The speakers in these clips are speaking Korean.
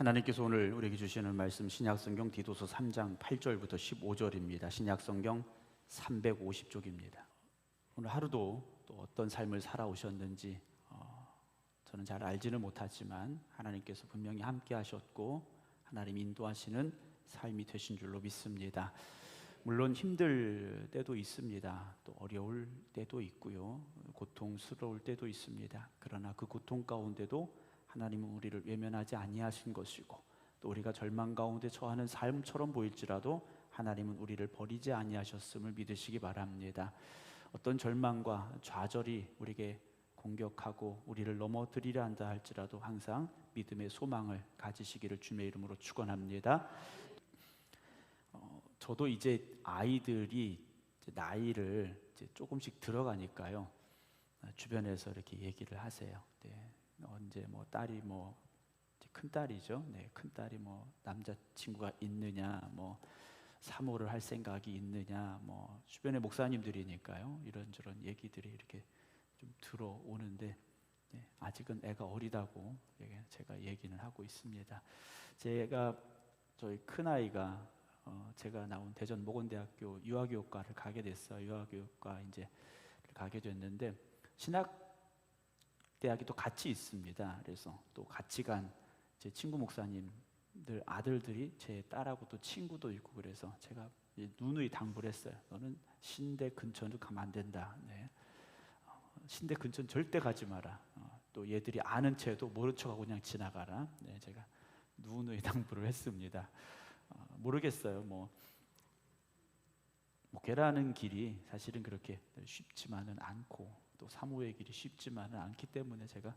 하나님께서 오늘 우리에게 주시는 말씀 신약성경 디도서 3장 8절부터 15절입니다. 신약성경 350쪽입니다. 오늘 하루도 또 어떤 삶을 살아오셨는지 저는 잘 알지는 못하지만 하나님께서 분명히 함께 하셨고 하나님 인도하시는 삶이 되신 줄로 믿습니다. 물론 힘들 때도 있습니다. 또 어려울 때도 있고요. 고통스러울 때도 있습니다. 그러나 그 고통 가운데도 하나님은 우리를 외면하지 아니하신 것이고, 또 우리가 절망 가운데 처하는 삶처럼 보일지라도 하나님은 우리를 버리지 아니하셨음을 믿으시기 바랍니다. 어떤 절망과 좌절이 우리에게 공격하고 우리를 넘어뜨리려 한다 할지라도 항상 믿음의 소망을 가지시기를 주님의 이름으로 축원합니다. 저도 이제 아이들이 나이를 이제 조금씩 들어가니까요, 주변에서 이렇게 얘기를 하세요. 네. 언제 뭐 딸이 뭐 큰 딸이죠. 네, 큰 딸이 뭐 남자친구가 있느냐, 뭐 사모를 할 생각이 있느냐, 뭐 주변의 목사님들이니까요. 이런저런 얘기들이 이렇게 좀 들어오는데, 네, 아직은 애가 어리다고 제가 얘기는 하고 있습니다. 저희 큰 아이가 제가 나온 대전 모건대학교 유아교육과를 가게 됐어요. 유아교육과 이제 가게 됐는데 신학 대학이 또 같이 있습니다. 그래서 또 같이 간 제 친구 목사님들 아들들이 제 딸하고 또 친구도 있고, 그래서 제가 누누이 당부를 했어요. 너는 신대 근처는 가면 안 된다. 네. 신대 근처는 절대 가지 마라. 또 얘들이 아는 채도 모른 척하고 그냥 지나가라. 네, 제가 누누이 당부를 했습니다. 모르겠어요. 목회라는 길이 사실은 그렇게 쉽지만은 않고, 또 사모의 길이 쉽지만은 않기 때문에 제가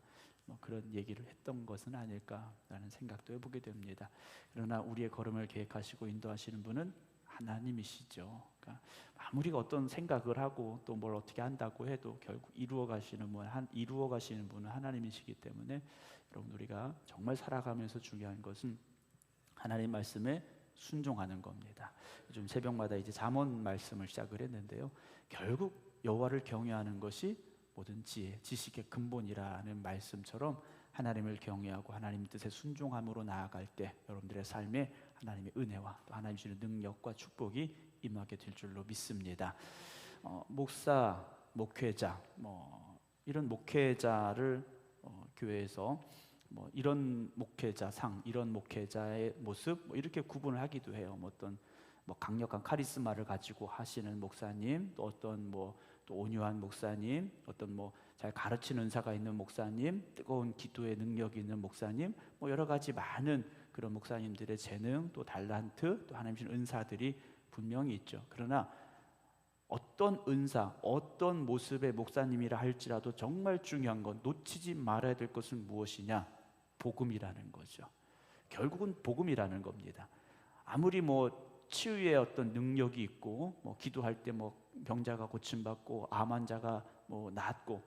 그런 얘기를 했던 것은 아닐까라는 생각도 해보게 됩니다. 그러나 우리의 걸음을 계획하시고 인도하시는 분은 하나님이시죠. 그러니까 아무리 어떤 생각을 하고 또 뭘 어떻게 한다고 해도 결국 이루어 가시는 분은 하나님이시기 때문에, 여러분, 우리가 정말 살아가면서 중요한 것은 하나님 말씀에 순종하는 겁니다. 요즘 새벽마다 이제 잠언 말씀을 시작을 했는데요, 결국 여호와를 경외하는 것이 모든 지혜, 지식의 근본이라는 말씀처럼 하나님을 경외하고 하나님 뜻에 순종함으로 나아갈 때 여러분들의 삶에 하나님의 은혜와 또 하나님 주시는 능력과 축복이 임하게 될 줄로 믿습니다. 목사, 목회자, 이런 목회자를 교회에서 이런 목회자상, 이런 목회자의 모습 이렇게 구분을 하기도 해요. 어떤 강력한 카리스마를 가지고 하시는 목사님, 또 어떤 또 온유한 목사님, 어떤 잘 가르치는 은사가 있는 목사님, 뜨거운 기도의 능력이 있는 목사님, 여러 가지 많은 그런 목사님들의 재능, 또 달란트, 또 하나님 주신 은사들이 분명히 있죠. 그러나 어떤 은사, 어떤 모습의 목사님이라 할지라도 정말 중요한 건, 놓치지 말아야 될 것은 무엇이냐? 복음이라는 거죠. 결국은 복음이라는 겁니다. 아무리 치유의 어떤 능력이 있고 기도할 때 병자가 고침받고 암 환자가 낫고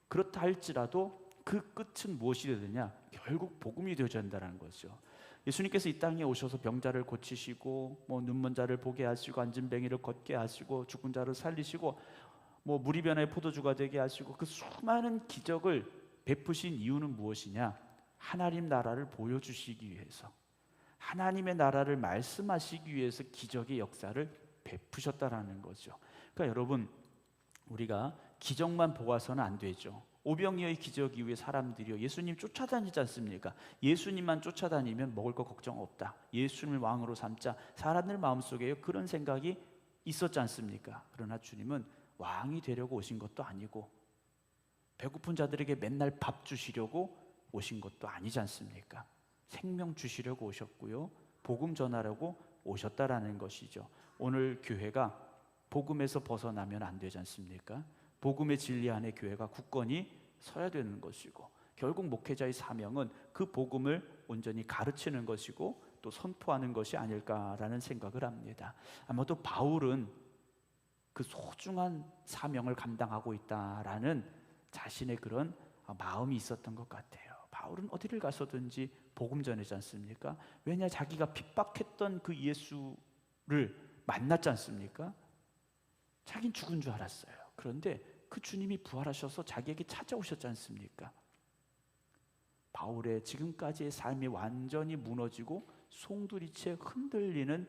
그렇다 할지라도 그 끝은 무엇이 되느냐? 결국 복음이 되어야 한다는 거죠. 예수님께서 이 땅에 오셔서 병자를 고치시고 눈먼 자를 보게 하시고 앉은뱅이를 걷게 하시고 죽은 자를 살리시고 물이 변해 포도주가 되게 하시고 그 수많은 기적을 베푸신 이유는 무엇이냐? 하나님 나라를 보여주시기 위해서, 하나님의 나라를 말씀하시기 위해서 기적의 역사를 베푸셨다라는 거죠. 그러니까 여러분, 우리가 기적만 보아서는 안 되죠. 오병이어의 기적 이후에 사람들이요, 예수님 쫓아다니지 않습니까? 예수님만 쫓아다니면 먹을 거 걱정 없다, 예수님을 왕으로 삼자, 사람들 마음속에 그런 생각이 있었지 않습니까? 그러나 주님은 왕이 되려고 오신 것도 아니고 배고픈 자들에게 맨날 밥 주시려고 오신 것도 아니지 않습니까? 생명 주시려고 오셨고요, 복음 전하려고 오셨다라는 것이죠. 오늘 교회가 복음에서 벗어나면 안 되지 않습니까? 복음의 진리 안에 교회가 굳건히 서야 되는 것이고, 결국 목회자의 사명은 그 복음을 온전히 가르치는 것이고 또 선포하는 것이 아닐까라는 생각을 합니다. 아마도 바울은 그 소중한 사명을 감당하고 있다라는 자신의 그런 마음이 있었던 것 같아요. 바울은 어디를 가서든지 복음 전하지 않습니까? 왜냐, 자기가 핍박했던 그 예수를 만났지 않습니까? 자긴 죽은 줄 알았어요. 그런데 그 주님이 부활하셔서 자기에게 찾아오셨지 않습니까? 바울의 지금까지의 삶이 완전히 무너지고 송두리째 흔들리는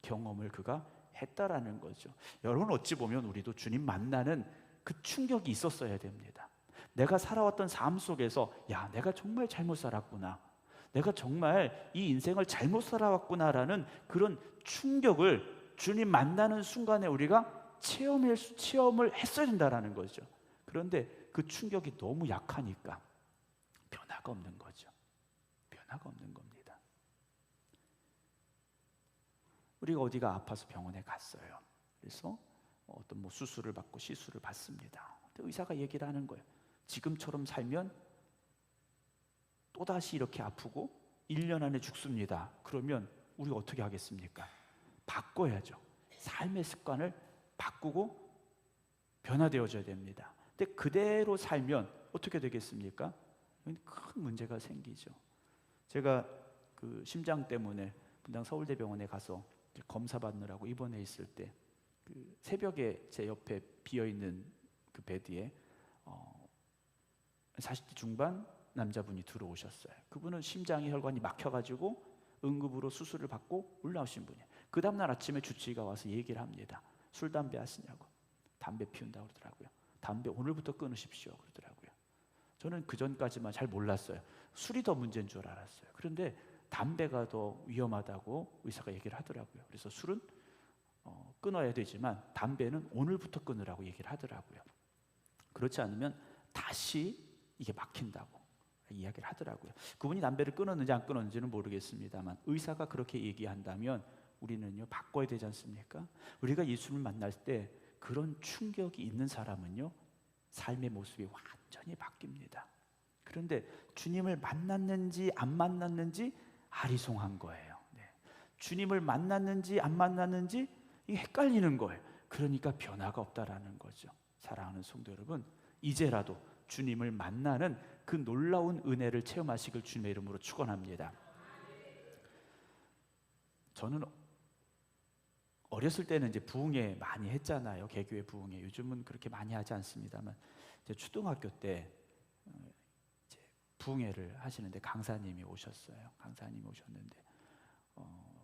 경험을 그가 했다라는 거죠. 여러분, 어찌 보면 우리도 주님 만나는 그 충격이 있었어야 됩니다. 내가 살아왔던 삶 속에서 야, 내가 정말 잘못 살았구나, 내가 정말 이 인생을 잘못 살아왔구나라는 그런 충격을 주님 만나는 순간에 우리가 체험을 했어야 된다라는 거죠. 그런데 그 충격이 너무 약하니까 변화가 없는 거죠. 변화가 없는 겁니다. 우리가 어디가 아파서 병원에 갔어요. 그래서 어떤 수술을 받고 시술을 받습니다. 의사가 얘기를 하는 거예요. 지금처럼 살면 또다시 이렇게 아프고 1년 안에 죽습니다. 그러면 우리가 어떻게 하겠습니까? 바꿔야죠. 삶의 습관을 바꾸고 변화되어져야 됩니다. 근데 그대로 살면 어떻게 되겠습니까? 큰 문제가 생기죠. 제가 그 심장 때문에 분당 서울대병원에 가서 검사 받느라고 입원해 있을 때 그 새벽에 제 옆에 비어 있는 그 베드에 40대 중반 남자분이 들어오셨어요. 그분은 심장이 혈관이 막혀가지고 응급으로 수술을 받고 올라오신 분이에요. 그 다음날 아침에 주치의가 와서 얘기를 합니다. 술, 담배 하시냐고. 담배 피운다고 그러더라고요. 담배 오늘부터 끊으십시오 그러더라고요. 저는 그 전까지만 잘 몰랐어요. 술이 더 문제인 줄 알았어요. 그런데 담배가 더 위험하다고 의사가 얘기를 하더라고요. 그래서 술은 끊어야 되지만 담배는 오늘부터 끊으라고 얘기를 하더라고요. 그렇지 않으면 다시 이게 막힌다고 이야기를 하더라고요. 그분이 담배를 끊었는지 안 끊었는지는 모르겠습니다만 의사가 그렇게 얘기한다면 우리는요 바꿔야 되지 않습니까? 우리가 예수님을 만날 때 그런 충격이 있는 사람은요 삶의 모습이 완전히 바뀝니다. 그런데 주님을 만났는지 안 만났는지 아리송한 거예요. 주님을 만났는지 안 만났는지 이게 헷갈리는 거예요. 그러니까 변화가 없다라는 거죠. 사랑하는 성도 여러분, 이제라도 주님을 만나는 그 놀라운 은혜를 체험하시길 주님의 이름으로 축원합니다. 저는 어렸을 때는 이제 부흥회 많이 했잖아요. 개교회 부흥회. 요즘은 그렇게 많이 하지 않습니다만 이제 초등학교 때 이제 부흥회를 하시는데 강사님이 오셨어요. 강사님이 오셨는데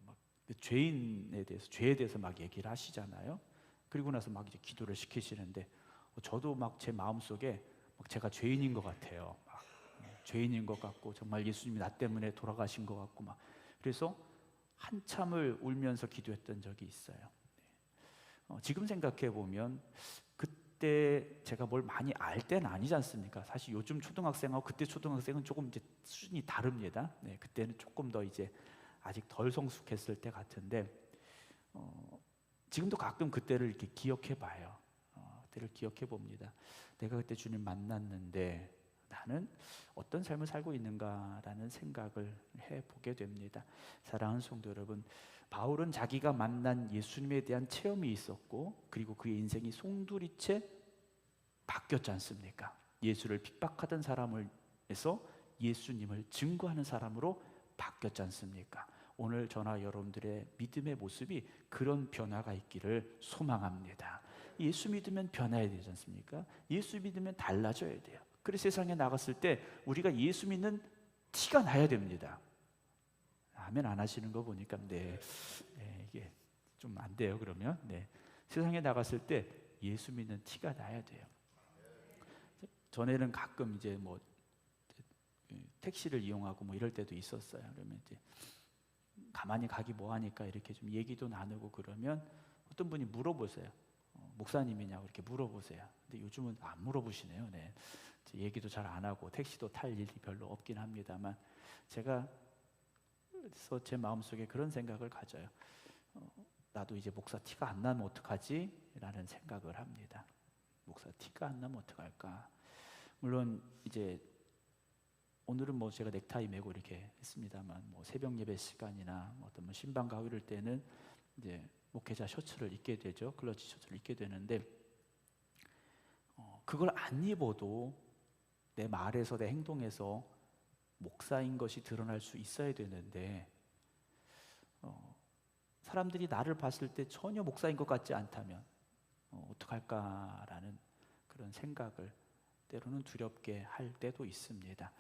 막 죄인에 대해서 죄에 대해서 막 얘기를 하시잖아요. 그리고 나서 막 이제 기도를 시키시는데 저도 막 제 마음속에 막 제가 죄인인 것 같아요. 막 죄인인 것 같고 정말 예수님이 나 때문에 돌아가신 것 같고 막 그래서 한참을 울면서 기도했던 적이 있어요. 지금 생각해 보면 그때 제가 뭘 많이 알 때는 아니지 않습니까? 사실 요즘 초등학생하고 그때 초등학생은 조금 이제 수준이 다릅니다. 그때는 조금 더 이제 아직 덜 성숙했을 때 같은데 지금도 가끔 그때를 이렇게 기억해 봐요. 그때를 기억해 봅니다. 내가 그때 주님 만났는데 나는 어떤 삶을 살고 있는가라는 생각을 해보게 됩니다. 사랑하는 성도 여러분, 바울은 자기가 만난 예수님에 대한 체험이 있었고 그리고 그의 인생이 송두리째 바뀌었지 않습니까? 예수를 핍박하던 사람에서 예수님을 증거하는 사람으로 바뀌었지 않습니까? 오늘 저나 여러분들의 믿음의 모습이 그런 변화가 있기를 소망합니다. 예수 믿으면 변화해야 되지 않습니까? 예수 믿으면 달라져야 돼요. 그래서 세상에 나갔을 때 우리가 예수 믿는 티가 나야 됩니다. 아멘 안 하시는 거 보니까 이게 좀 안 돼요. 그러면 세상에 나갔을 때 예수 믿는 티가 나야 돼요. 전에는 가끔 이제 뭐 택시를 이용하고 뭐 이럴 때도 있었어요. 그러면 이제 가만히 가기 뭐하니까 이렇게 좀 얘기도 나누고 그러면 어떤 분이 물어보세요. 목사님이냐고 이렇게 물어보세요. 근데 요즘은 안 물어보시네요. 얘기도 잘 안 하고 택시도 탈 일이 별로 없긴 합니다만 제가 그래서 제 마음속에 그런 생각을 가져요. 나도 이제 목사 티가 안 나면 어떡하지? 라는 생각을 합니다. 목사 티가 안 나면 어떡할까? 물론 이제 오늘은 뭐 제가 넥타이 메고 이렇게 했습니다만 뭐 새벽 예배 시간이나 어떤 뭐 신방 가고 이럴 때는 이제 목회자 셔츠를 입게 되죠. 클러치 셔츠를 입게 되는데 그걸 안 입어도 내 말에서 내 행동에서 목사인 것이 드러날 수 있어야 되는데 사람들이 나를 봤을 때 전혀 목사인 것 같지 않다면 어떡할까라는 그런 생각을 때로는 두렵게 할 때도 있습니다.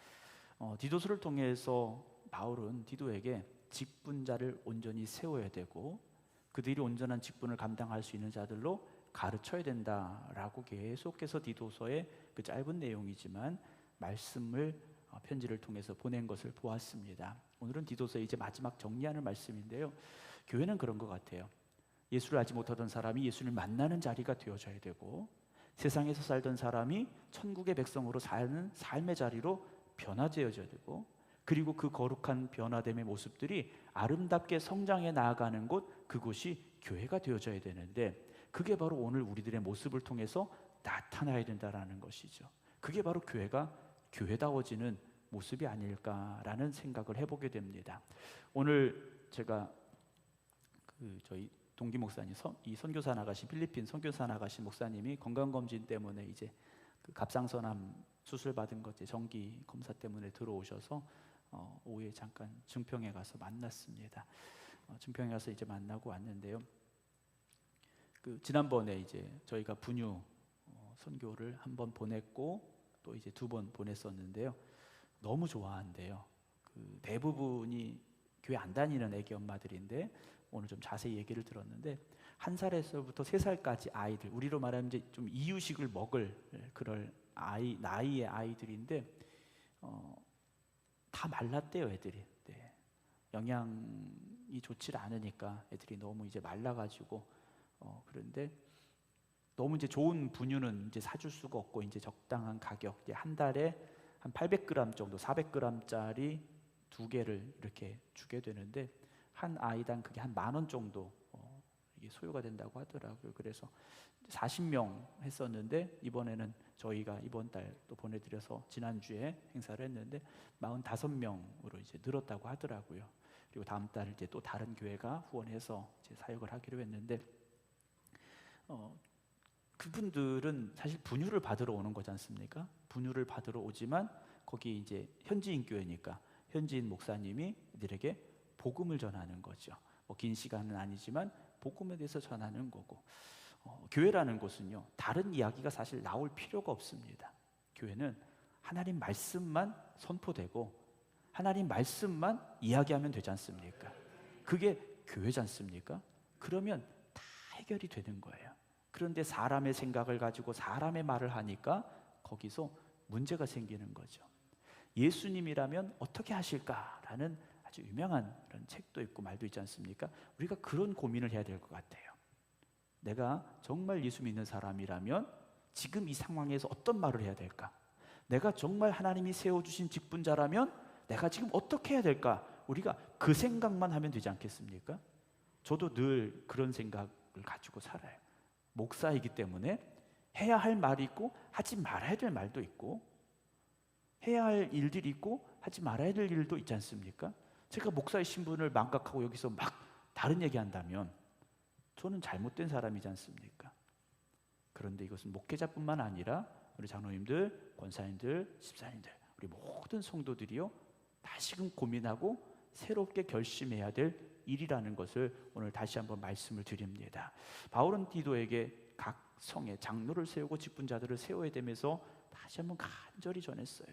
디도서를 통해서 바울은 디도에게 직분자를 온전히 세워야 되고 그들이 온전한 직분을 감당할 수 있는 자들로 가르쳐야 된다라고 계속해서 디도서의 그 짧은 내용이지만 말씀을 편지를 통해서 보낸 것을 보았습니다. 오늘은 디도서의 이제 마지막 정리하는 말씀인데요. 교회는 그런 것 같아요. 예수를 알지 못하던 사람이 예수를 만나는 자리가 되어져야 되고 세상에서 살던 사람이 천국의 백성으로 사는 삶의 자리로 변화되어져야 되고 그리고 그 거룩한 변화됨의 모습들이 아름답게 성장해 나아가는 곳 그곳이 교회가 되어져야 되는데 그게 바로 오늘 우리들의 모습을 통해서 나타나야 된다라는 것이죠. 그게 바로 교회가 교회다워지는 모습이 아닐까라는 생각을 해보게 됩니다. 오늘 제가 저희 동기 목사님, 이 선교사 나가신 필리핀 선교사 나가신 목사님이 건강검진 때문에 이제 그 갑상선암 수술 받은 것 정기 검사 때문에 들어오셔서 오후에 잠깐 증평에 가서 만났습니다. 증평에 가서 이제 만나고 왔는데요. 지난번에 이제 저희가 분유 선교를 한 번 보냈고 또 이제 2번 보냈었는데요. 너무 좋아한대요. 대부분이 교회 안 다니는 애기 엄마들인데 오늘 좀 자세히 얘기를 들었는데 1살에서부터 3살까지 아이들, 우리로 말하면 이제 좀 이유식을 먹을 그럴 나이의 아이들인데 다 말랐대요, 애들이. 네. 영양이 좋지 않으니까 애들이 너무 이제 말라가지고 그런데 너무 이제 좋은 분유는 이제 사줄 수가 없고 이제 적당한 가격, 이제 한 달에 한 800g 정도, 400g짜리 2개를 이렇게 주게 되는데 한 아이당 그게 한 10,000원 정도 이게 소요가 된다고 하더라고요. 그래서 40명 했었는데 이번에는 저희가 이번 달 또 보내드려서 지난주에 행사를 했는데 45명으로 이제 늘었다고 하더라고요. 그리고 다음 달 이제 또 다른 교회가 후원해서 이제 사역을 하기로 했는데 그분들은 사실 분유를 받으러 오는 거지 않습니까? 분유를 받으러 오지만 거기 이제 현지인 교회니까 현지인 목사님이 이들에게 복음을 전하는 거죠. 긴 시간은 아니지만 복음에 대해서 전하는 거고 교회라는 곳은요 다른 이야기가 사실 나올 필요가 없습니다. 교회는 하나님 말씀만 선포되고 하나님 말씀만 이야기하면 되지 않습니까? 그게 교회지 않습니까? 그러면 다 해결이 되는 거예요. 그런데 사람의 생각을 가지고 사람의 말을 하니까 거기서 문제가 생기는 거죠. 예수님이라면 어떻게 하실까라는 아주 유명한 그런 책도 있고 말도 있지 않습니까? 우리가 그런 고민을 해야 될 것 같아요. 내가 정말 예수 믿는 사람이라면 지금 이 상황에서 어떤 말을 해야 될까? 내가 정말 하나님이 세워주신 직분자라면 내가 지금 어떻게 해야 될까? 우리가 그 생각만 하면 되지 않겠습니까? 저도 늘 그런 생각을 가지고 살아요. 목사이기 때문에 해야 할 말이 있고 하지 말아야 될 말도 있고 해야 할 일들이 있고 하지 말아야 될 일도 있지 않습니까? 제가 목사의 신분을 망각하고 여기서 막 다른 얘기한다면 저는 잘못된 사람이지 않습니까? 그런데 이것은 목회자뿐만 아니라 우리 장로님들, 권사님들, 집사님들, 우리 모든 성도들이요 다시금 고민하고 새롭게 결심해야 될 일이라는 것을 오늘 다시 한번 말씀을 드립니다. 바울은 디도에게 각 성에 장로를 세우고 직분자들을 세워야 되면서 다시 한번 간절히 전했어요.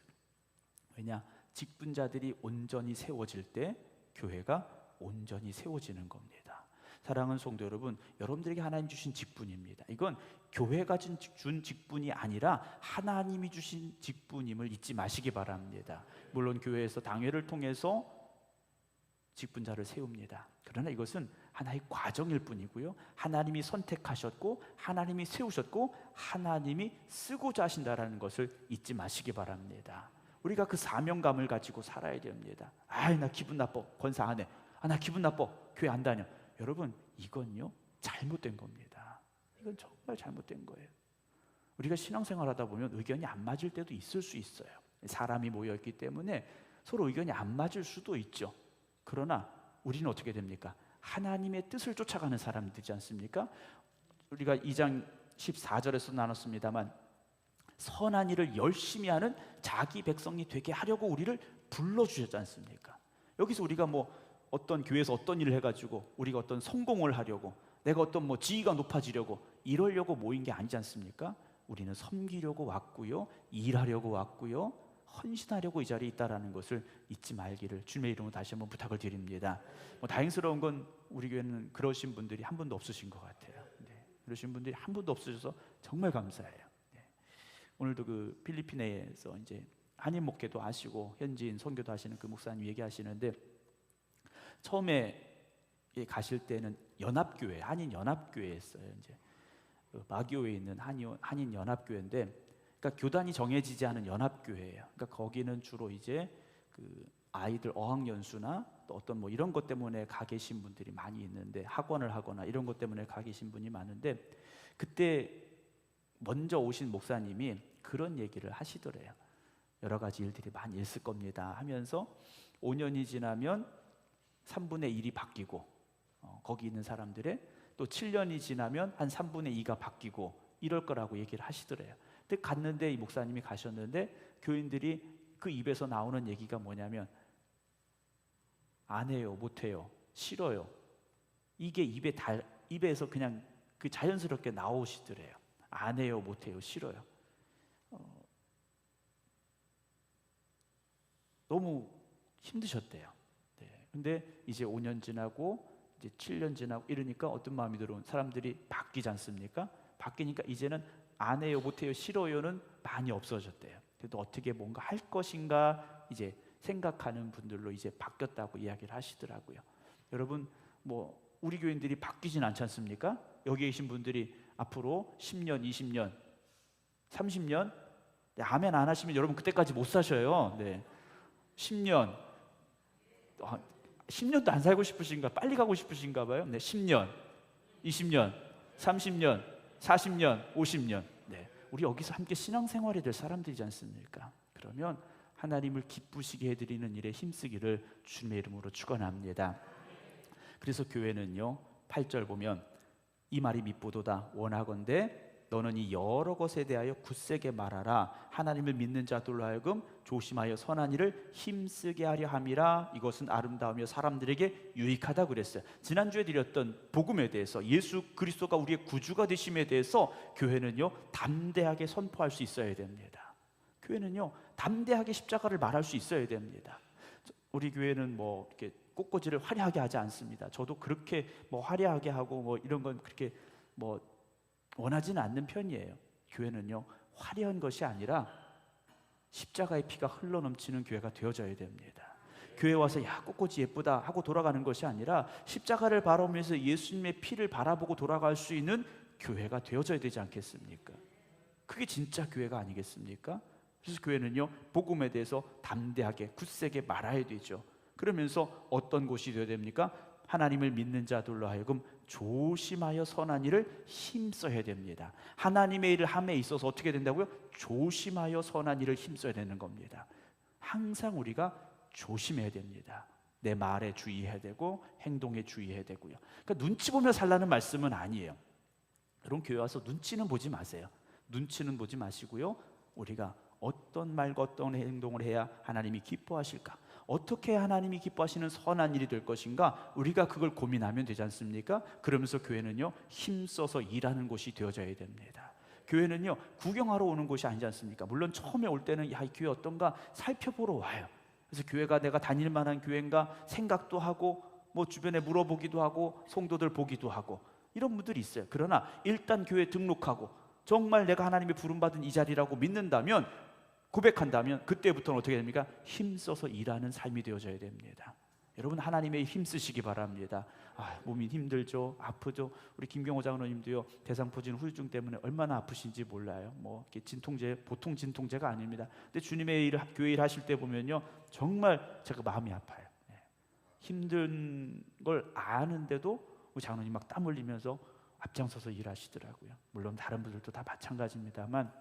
왜냐? 직분자들이 온전히 세워질 때 교회가 온전히 세워지는 겁니다. 사랑하는 성도 여러분, 여러분들에게 하나님 주신 직분입니다. 이건 교회가 준 직분이 아니라 하나님이 주신 직분임을 잊지 마시기 바랍니다. 물론 교회에서 당회를 통해서 직분자를 세웁니다. 그러나 이것은 하나의 과정일 뿐이고요. 하나님이 선택하셨고 하나님이 세우셨고 하나님이 쓰고자 하신다라는 것을 잊지 마시기 바랍니다. 우리가 그 사명감을 가지고 살아야 됩니다. 나 기분 나빠. 권사 안 해. 나 기분 나빠. 교회 안 다녀. 여러분, 이건요 잘못된 겁니다. 이건 정말 잘못된 거예요. 우리가 신앙생활 하다 보면 의견이 안 맞을 때도 있을 수 있어요. 사람이 모여있기 때문에 서로 의견이 안 맞을 수도 있죠. 그러나 우리는 어떻게 됩니까? 하나님의 뜻을 쫓아가는 사람들이지 않습니까? 우리가 2장 14절에서 나눴습니다만 선한 일을 열심히 하는 자기 백성이 되게 하려고 우리를 불러주셨지 않습니까? 여기서 우리가 어떤 교회에서 어떤 일을 해가지고 우리가 어떤 성공을 하려고 내가 어떤 지위가 높아지려고 이러려고 모인 게 아니지 않습니까? 우리는 섬기려고 왔고요, 일하려고 왔고요, 헌신하려고 이 자리에 있다라는 것을 잊지 말기를 주님의 이름으로 다시 한번 부탁을 드립니다. 다행스러운 건 우리 교회는 그러신 분들이 한 분도 없으신 것 같아요. 네, 그러신 분들이 한 분도 없으셔서 정말 감사해요. 네. 오늘도 그 필리핀에서 이제 한인 목회도 하시고 현지인 선교도 하시는 그 목사님 얘기하시는데, 처음에 가실 때는 연합교회, 한인 연합교회였어요. 이제 마교에 있는 한인 연합교회인데, 그러니까 교단이 정해지지 않은 연합교회예요. 그러니까 거기는 주로 이제 그 아이들 어학연수나 또 어떤 뭐 이런 것 때문에 가 계신 분들이 많이 있는데, 학원을 하거나 이런 것 때문에 가 계신 분이 많은데, 그때 먼저 오신 목사님이 그런 얘기를 하시더래요. 여러 가지 일들이 많이 있을 겁니다 하면서 5년이 지나면 3분의 1이 바뀌고, 거기 있는 사람들의 또 7년이 지나면 한 3분의 2가 바뀌고 이럴 거라고 얘기를 하시더래요. 근데 갔는데, 이 목사님이 가셨는데 교인들이 그 입에서 나오는 얘기가 뭐냐면 안 해요, 못 해요, 싫어요. 이게 입에서 그냥 그 자연스럽게 나오시더래요. 안 해요, 못 해요, 싫어요. 너무 힘드셨대요. 네. 근데 이제 5년 지나고 이제 7년 지나고 이러니까 어떤 마음이 들어온 사람들이 바뀌지 않습니까? 바뀌니까 이제는 안 해요, 못 해요, 싫어요는 많이 없어졌대요. 그래도 어떻게 뭔가 할 것인가 이제 생각하는 분들로 이제 바뀌었다고 이야기를 하시더라고요. 여러분, 뭐 우리 교인들이 바뀌진 않지 않습니까? 여기 계신 분들이 앞으로 10년, 20년, 30년, 네, 아멘 안 하시면 여러분 그때까지 못 사셔요. 네. 10년, 10년도 안 살고 싶으신가? 빨리 가고 싶으신가 봐요. 네, 10년, 20년, 30년, 40년, 50년. 네, 우리 여기서 함께 신앙생활이 될 사람들이지 않습니까? 그러면 하나님을 기쁘시게 해드리는 일에 힘쓰기를 주님의 이름으로 축원합니다. 그래서 교회는요, 8절 보면 이 말이 미쁘도다. 원하건대 너는 이 여러 것에 대하여 굳세게 말하라. 하나님을 믿는 자들로 하여금 조심하여 선한 일을 힘쓰게 하려 함이라. 이것은 아름다우며 사람들에게 유익하다 그랬어요. 지난주에 드렸던 복음에 대해서, 예수 그리스도가 우리의 구주가 되심에 대해서 교회는요 담대하게 선포할 수 있어야 됩니다. 교회는요 담대하게 십자가를 말할 수 있어야 됩니다. 우리 교회는 뭐 이렇게 꽃꽂이를 화려하게 하지 않습니다. 저도 그렇게 뭐 화려하게 하고 뭐 이런 건 그렇게 뭐 원하지는 않는 편이에요. 교회는요 화려한 것이 아니라 십자가의 피가 흘러넘치는 교회가 되어져야 됩니다. 교회 와서 야 꽃꽂이 예쁘다 하고 돌아가는 것이 아니라 십자가를 바라보면서 예수님의 피를 바라보고 돌아갈 수 있는 교회가 되어져야 되지 않겠습니까? 그게 진짜 교회가 아니겠습니까? 그래서 교회는요 복음에 대해서 담대하게 굳세게 말아야 되죠. 그러면서 어떤 곳이 되어야 됩니까? 하나님을 믿는 자들로 하여금 조심하여 선한 일을 힘써야 됩니다. 하나님의 일을 함에 있어서 어떻게 된다고요? 조심하여 선한 일을 힘써야 되는 겁니다. 항상 우리가 조심해야 됩니다. 내 말에 주의해야 되고 행동에 주의해야 되고요. 그러니까 눈치 보며 살라는 말씀은 아니에요. 여러분 교회 와서 눈치는 보지 마세요. 눈치는 보지 마시고요, 우리가 어떤 말과 어떤 행동을 해야 하나님이 기뻐하실까, 어떻게 하나님이 기뻐하시는 선한 일이 될 것인가, 우리가 그걸 고민하면 되지 않습니까? 그러면서 교회는요 힘써서 일하는 곳이 되어져야 됩니다. 교회는요 구경하러 오는 곳이 아니지 않습니까? 물론 처음에 올 때는 야, 이 교회 어떤가 살펴보러 와요. 그래서 교회가 내가 다닐 만한 교회인가 생각도 하고 뭐 주변에 물어보기도 하고 성도들 보기도 하고 이런 분들이 있어요. 그러나 일단 교회 등록하고 정말 내가 하나님의 부름받은 이 자리라고 믿는다면, 고백한다면 그때부터는 어떻게 됩니까? 힘써서 일하는 삶이 되어져야 됩니다. 여러분 하나님의 힘쓰시기 바랍니다. 몸이 힘들죠, 아프죠. 우리 김경호 장로님도요 대상포진 후유증 때문에 얼마나 아프신지 몰라요. 뭐 이렇게 진통제, 보통 진통제가 아닙니다. 근데 주님의 일을, 교회 일 하실 때 보면요 정말 제가 마음이 아파요. 힘든 걸 아는데도 우리 장로님 막 땀 흘리면서 앞장서서 일하시더라고요. 물론 다른 분들도 다 마찬가지입니다만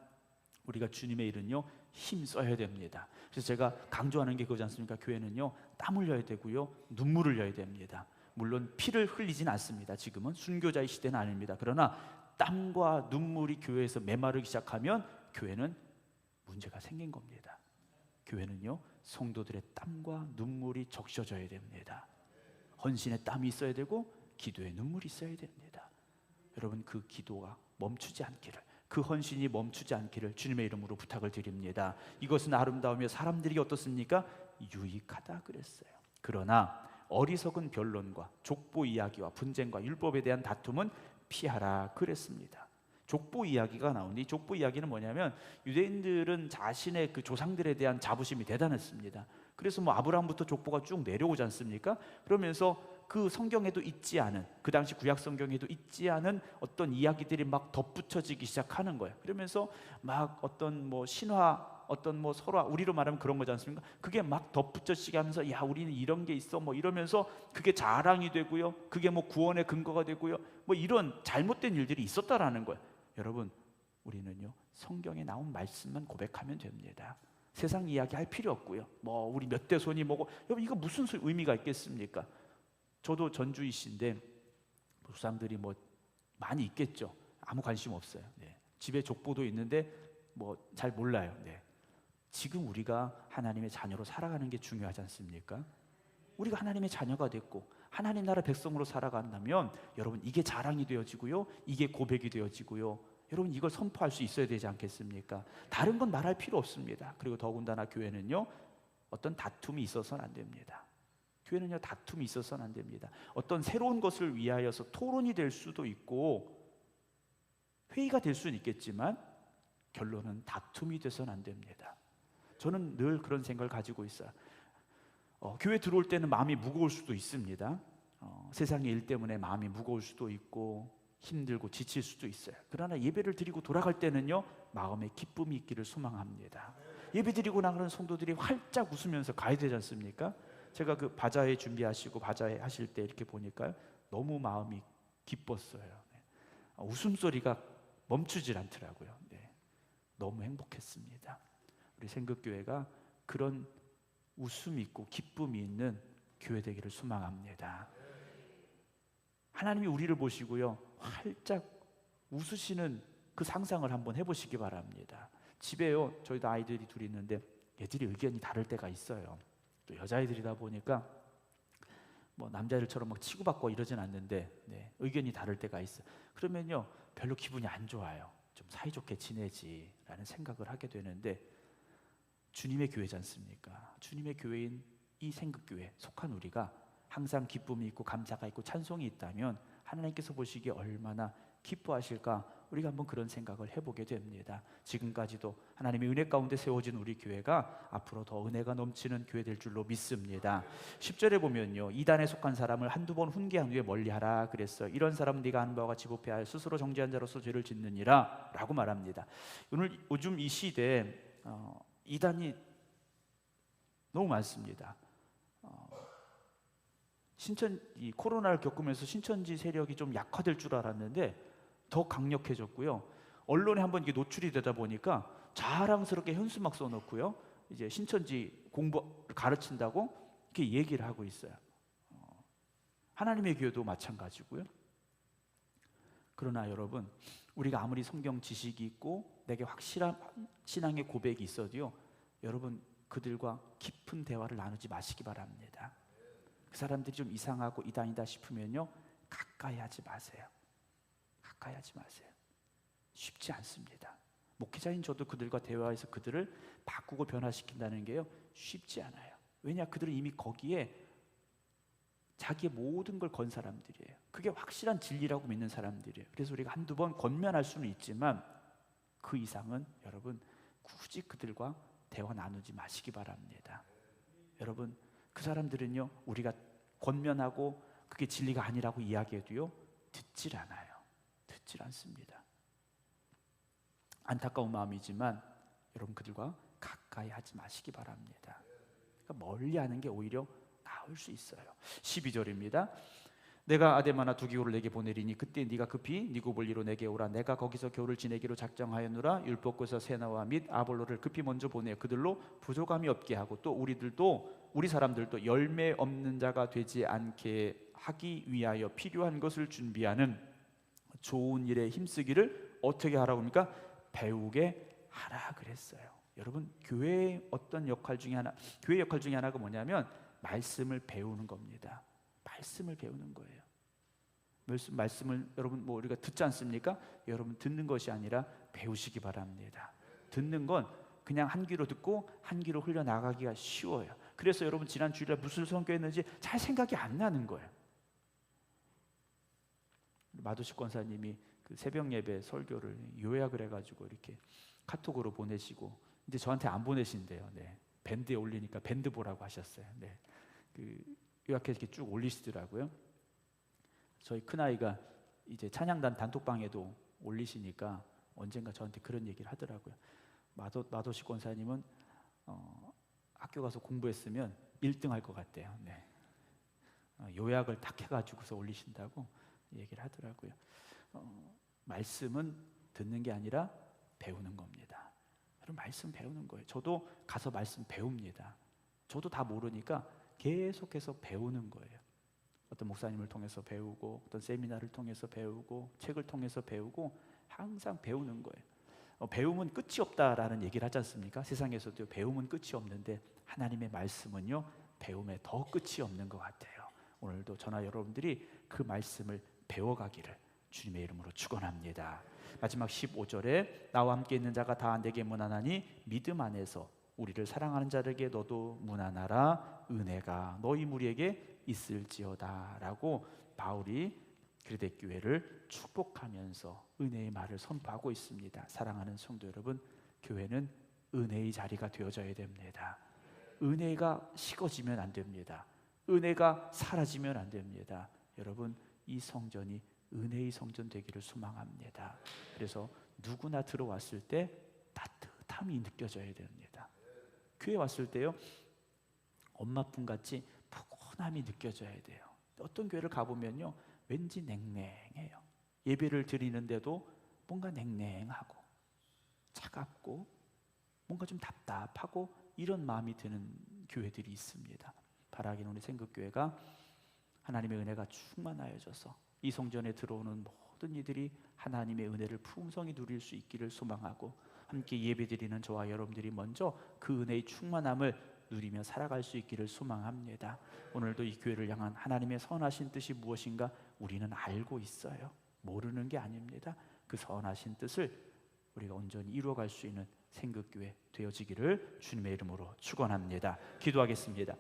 우리가 주님의 일은요 힘 써야 됩니다. 그래서 제가 강조하는 게 그거지 않습니까? 교회는요 땀 흘려야 되고요 눈물을 흘려야 됩니다. 물론 피를 흘리진 않습니다. 지금은 순교자의 시대는 아닙니다. 그러나 땀과 눈물이 교회에서 메마르기 시작하면 교회는 문제가 생긴 겁니다. 교회는요 성도들의 땀과 눈물이 적셔져야 됩니다. 헌신의 땀이 있어야 되고 기도의 눈물이 있어야 됩니다. 여러분 그 기도가 멈추지 않기를, 그 헌신이 멈추지 않기를 주님의 이름으로 부탁을 드립니다. 이것은 아름다우며 사람들이 어떻습니까? 유익하다 그랬어요. 그러나 어리석은 변론과 족보 이야기와 분쟁과 율법에 대한 다툼은 피하라 그랬습니다. 족보 이야기가 나오는데, 이 족보 이야기는 뭐냐면 유대인들은 자신의 그 조상들에 대한 자부심이 대단했습니다. 그래서 뭐 아브라함부터 족보가 쭉 내려오지 않습니까? 그러면서 그 성경에도 있지 않은, 그 당시 구약 성경에도 있지 않은 어떤 이야기들이 막 덧붙여지기 시작하는 거예요. 그러면서 막 어떤 뭐 신화, 어떤 뭐 설화, 우리로 말하면 그런 거지 않습니까? 그게 막 덧붙여지게 하면서 야, 우리는 이런 게 있어 뭐 이러면서 그게 자랑이 되고요, 그게 뭐 구원의 근거가 되고요, 뭐 이런 잘못된 일들이 있었다라는 거예요. 여러분, 우리는요 성경에 나온 말씀만 고백하면 됩니다. 세상 이야기 할 필요 없고요, 뭐 우리 몇 대 손이 뭐고, 여러분 이거 무슨 의미가 있겠습니까? 저도 전주이신데 사람들이 뭐 많이 있겠죠. 아무 관심 없어요. 네. 집에 족보도 있는데 뭐 잘 몰라요. 네. 지금 우리가 하나님의 자녀로 살아가는 게 중요하지 않습니까? 우리가 하나님의 자녀가 됐고 하나님 나라 백성으로 살아간다면 여러분 이게 자랑이 되어지고요, 이게 고백이 되어지고요, 여러분 이걸 선포할 수 있어야 되지 않겠습니까? 다른 건 말할 필요 없습니다. 그리고 더군다나 교회는요 어떤 다툼이 있어서는 안 됩니다. 교회는요 다툼이 있어서는 안 됩니다. 어떤 새로운 것을 위하여서 토론이 될 수도 있고 회의가 될 수는 있겠지만 결론은 다툼이 돼서는 안 됩니다. 저는 늘 그런 생각을 가지고 있어요. 교회 들어올 때는 마음이 무거울 수도 있습니다. 세상의 일 때문에 마음이 무거울 수도 있고 힘들고 지칠 수도 있어요. 그러나 예배를 드리고 돌아갈 때는요 마음에 기쁨이 있기를 소망합니다. 예배 드리고 나가는 성도들이 활짝 웃으면서 가야 되지 않습니까? 제가 그 바자회 준비하시고 바자회 하실 때 이렇게 보니까요 너무 마음이 기뻤어요. 웃음소리가 멈추질 않더라고요. 네. 너무 행복했습니다. 우리 생극교회가 그런 웃음이 있고 기쁨이 있는 교회 되기를 소망합니다. 하나님이 우리를 보시고요 활짝 웃으시는 그 상상을 한번 해보시기 바랍니다. 집에요 저희도 아이들이 둘이 있는데 애들이 의견이 다를 때가 있어요. 또 여자아이들이다 보니까 뭐 남자애들처럼 막 치고받고 이러진 않는데 네, 의견이 다를 때가 있어요. 그러면요 별로 기분이 안 좋아요. 좀 사이좋게 지내지라는 생각을 하게 되는데, 주님의 교회지 않습니까? 주님의 교회인 이 생극교회 속한 우리가 항상 기쁨이 있고 감사가 있고 찬송이 있다면 하나님께서 보시기에 얼마나 기뻐하실까, 우리가 한번 그런 생각을 해보게 됩니다. 지금까지도 하나님의 은혜 가운데 세워진 우리 교회가 앞으로 더 은혜가 넘치는 교회 될 줄로 믿습니다. 10절에 보면요 이단에 속한 사람을 한두 번 훈계한 후에 멀리하라 그랬어요. 이런 사람은 네가 하는 바와 같이 부패하여 스스로 정죄한 자로서 죄를 짓느니라 라고 말합니다. 요즘 이 시대에 이단이 너무 많습니다. 이 코로나를 겪으면서 신천지 세력이 좀 약화될 줄 알았는데 더 강력해졌고요. 언론에 한번 이게 노출이 되다 보니까 자랑스럽게 현수막 써놓고요, 이제 신천지 공부 가르친다고 이렇게 얘기를 하고 있어요. 하나님의 교회도 마찬가지고요. 그러나 여러분, 우리가 아무리 성경 지식이 있고 내게 확실한 신앙의 고백이 있어도요, 여러분 그들과 깊은 대화를 나누지 마시기 바랍니다. 그 사람들이 좀 이상하고 이단이다 싶으면요 가까이 하지 마세요. 가까이 하지 마세요. 쉽지 않습니다. 목회자인 저도 그들과 대화해서 그들을 바꾸고 변화시킨다는 게요 쉽지 않아요. 왜냐, 그들은 이미 거기에 자기의 모든 걸 건 사람들이에요. 그게 확실한 진리라고 믿는 사람들이에요. 그래서 우리가 한두 번 권면할 수는 있지만 그 이상은 여러분 굳이 그들과 대화 나누지 마시기 바랍니다. 여러분 그 사람들은요 우리가 권면하고 그게 진리가 아니라고 이야기해도요 듣질 않아요. 듣질 않습니다. 안타까운 마음이지만 여러분 그들과 가까이 하지 마시기 바랍니다. 그러니까 멀리하는 게 오히려 나을 수 있어요. 12절입니다. 내가 아데마나 두 기호를 내게 보내리니 그때 네가 급히 니고볼리로 내게 오라. 내가 거기서 겨울을 지내기로 작정하였노라. 율법고서 세나와 및 아볼로를 급히 먼저 보내 그들로 부족함이 없게 하고 또 우리 사람들도 열매 없는 자가 되지 않게 하기 위하여 필요한 것을 준비하는 좋은 일에 힘쓰기를 어떻게 하라고 합니까? 배우게 하라 그랬어요. 여러분 교회의 역할 중에 하나가 뭐냐면 말씀을 배우는 겁니다. 말씀을 배우는 거예요. 말씀을 여러분 우리가 듣지 않습니까? 여러분 듣는 것이 아니라 배우시기 바랍니다. 듣는 건 그냥 한 귀로 듣고 한 귀로 흘려 나가기가 쉬워요. 그래서 여러분 지난 주일에 무슨 선교했는지 잘 생각이 안 나는 거예요. 마도식 권사님이 그 새벽 예배 설교를 요약을 해가지고 이렇게 카톡으로 보내시고 이제 저한테 안 보내신대요. 네. 밴드에 올리니까 밴드 보라고 하셨어요. 네. 그 요약해서 이렇게 쭉 올리시더라고요. 저희 큰 아이가 이제 찬양단 단톡방에도 올리시니까 언젠가 저한테 그런 얘기를 하더라고요. 마도식 권사님은 학교 가서 공부했으면 1등 할 것 같대요. 네. 요약을 딱 해가지고서 올리신다고 얘기를 하더라고요. 말씀은 듣는 게 아니라 배우는 겁니다. 여러분 말씀 배우는 거예요. 저도 가서 말씀 배웁니다. 저도 다 모르니까 계속해서 배우는 거예요. 어떤 목사님을 통해서 배우고 어떤 세미나를 통해서 배우고 책을 통해서 배우고 항상 배우는 거예요. 배움은 끝이 없다라는 얘기를 하지 않습니까? 세상에서도 배움은 끝이 없는데 하나님의 말씀은요 배움에 더 끝이 없는 것 같아요. 오늘도 저나 여러분들이 그 말씀을 배워가기를 주님의 이름으로 축원합니다. 마지막 15절에 나와 함께 있는 자가 다 내게 문안하니 믿음 안에서 우리를 사랑하는 자들에게 너도 문안하라. 은혜가 너희 무리에게 있을지어다 라고 바울이 그리데 교회를 축복하면서 은혜의 말을 선포하고 있습니다. 사랑하는 성도 여러분, 교회는 은혜의 자리가 되어져야 됩니다. 은혜가 식어지면 안 됩니다. 은혜가 사라지면 안 됩니다. 여러분 이 성전이 은혜의 성전 되기를 소망합니다. 그래서 누구나 들어왔을 때 따뜻함이 느껴져야 됩니다. 교회 왔을 때요 엄마 품같이 푸근함이 느껴져야 돼요. 어떤 교회를 가보면요 왠지 냉랭해요. 예배를 드리는데도 뭔가 냉랭하고 차갑고 뭔가 좀 답답하고 이런 마음이 드는 교회들이 있습니다. 바라기는 우리 생극교회가 하나님의 은혜가 충만하여져서 이 성전에 들어오는 모든 이들이 하나님의 은혜를 풍성히 누릴 수 있기를 소망하고 함께 예배드리는 저와 여러분들이 먼저 그 은혜의 충만함을 누리며 살아갈 수 있기를 소망합니다. 오늘도 이 교회를 향한 하나님의 선하신 뜻이 무엇인가 우리는 알고 있어요. 모르는 게 아닙니다. 그 선하신 뜻을 우리가 온전히 이루어갈 수 있는 생극교회 되어지기를 주님의 이름으로 축원합니다. 기도하겠습니다.